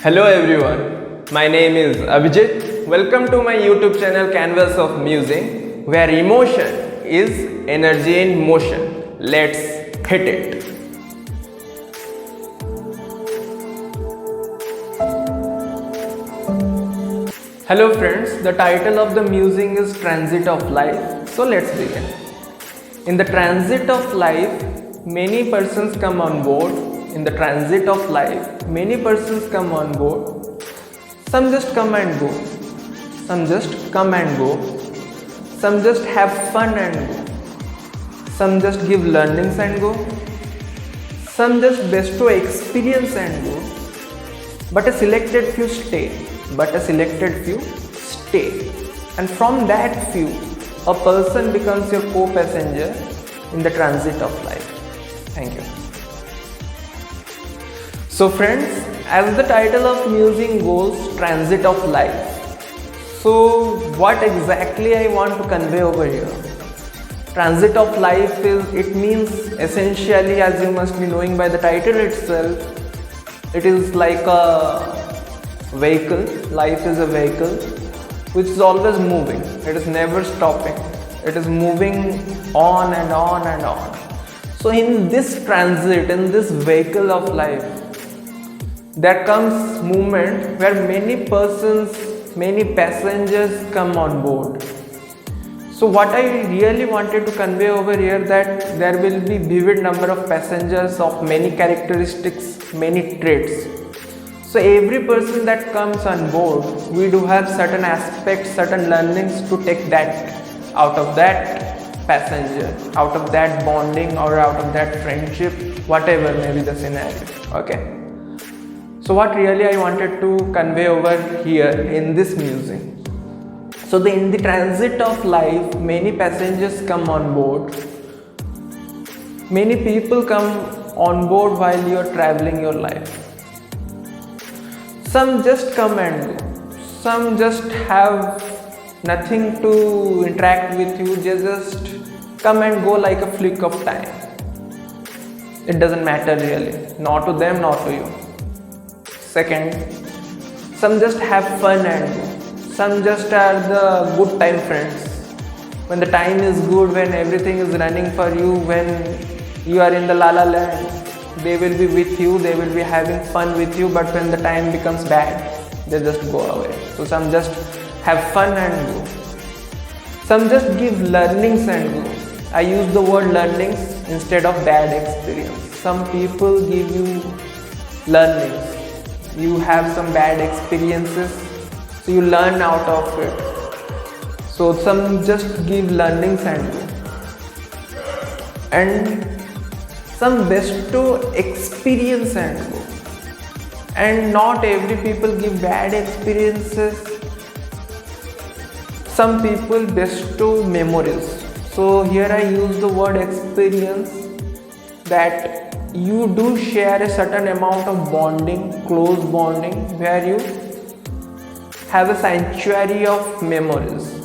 Hello everyone, my name is Abhijit. Welcome to my YouTube channel Canvas of Musing, where emotion is energy in motion. Let's hit it. Hello friends, the title of the musing is Transit of Life. So let's begin. In the transit of life, many persons come on board. In the transit of life, many persons come on board. Some just come and go. Some just come and go. Some just have fun and go. Some just give learnings and go. Some just bestow experience and go. But a selected few stay. And from that few, a person becomes your co-passenger in the transit of life. Thank you. So friends, as the title of musing goes, transit of life. So what exactly I want to convey over here? Transit of life it means essentially, as you must be knowing by the title itself, it is like a vehicle. Life is a vehicle which is always moving. It is never stopping. It is moving on and on and on. So in this transit, in this vehicle of life, there comes moment where many persons, many passengers come on board. So what I really wanted to convey over here, that there will be vivid number of passengers of many characteristics, many traits. So every person that comes on board, we do have certain aspects, certain learnings to take that out of that passenger, out of that bonding or out of that friendship, whatever may be the scenario. Okay. So what really I wanted to convey over here in this musing. So in the transit of life, many passengers come on board. Many people come on board while you are traveling your life. Some just come and go. Some just have nothing to interact with you. They just come and go like a flick of time. It doesn't matter really, not to them, not to you. Second, some just have fun and go. Some just are the good time friends. When the time is good, when everything is running for you, when you are in the la la land, they will be with you, they will be having fun with you, but when the time becomes bad, they just go away. So some just have fun and go. Some just give learnings and go. I use the word learnings instead of bad experience. Some people give you learnings. You have some bad experiences, so you learn out of it. So some just give learnings and go. And some bestow experience and go. And not every people give bad experiences. Some people bestow memories. So here I use the word experience, that you do share a certain amount of bonding, close bonding, where you have a sanctuary of memories,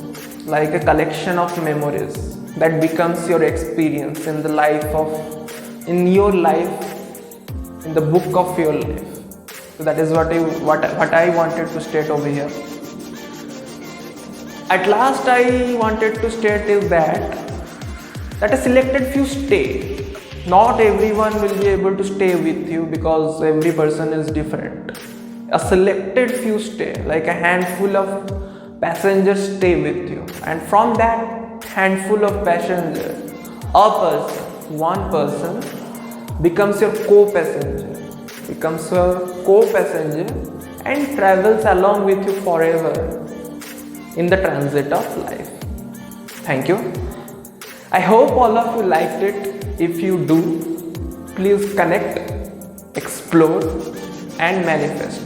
like a collection of memories that becomes your experience in the life of, in your life, in the book of your life. So that is what I wanted to state over here. At last I wanted to state is that a selected few stay. Not everyone will be able to stay with you because every person is different. A selected few stay, like a handful of passengers stay with you, and from that handful of passengers, one person becomes your co-passenger, and travels along with you forever in the transit of life. Thank you. I hope all of you liked it. If you do, please connect, explore and manifest.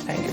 Thank you.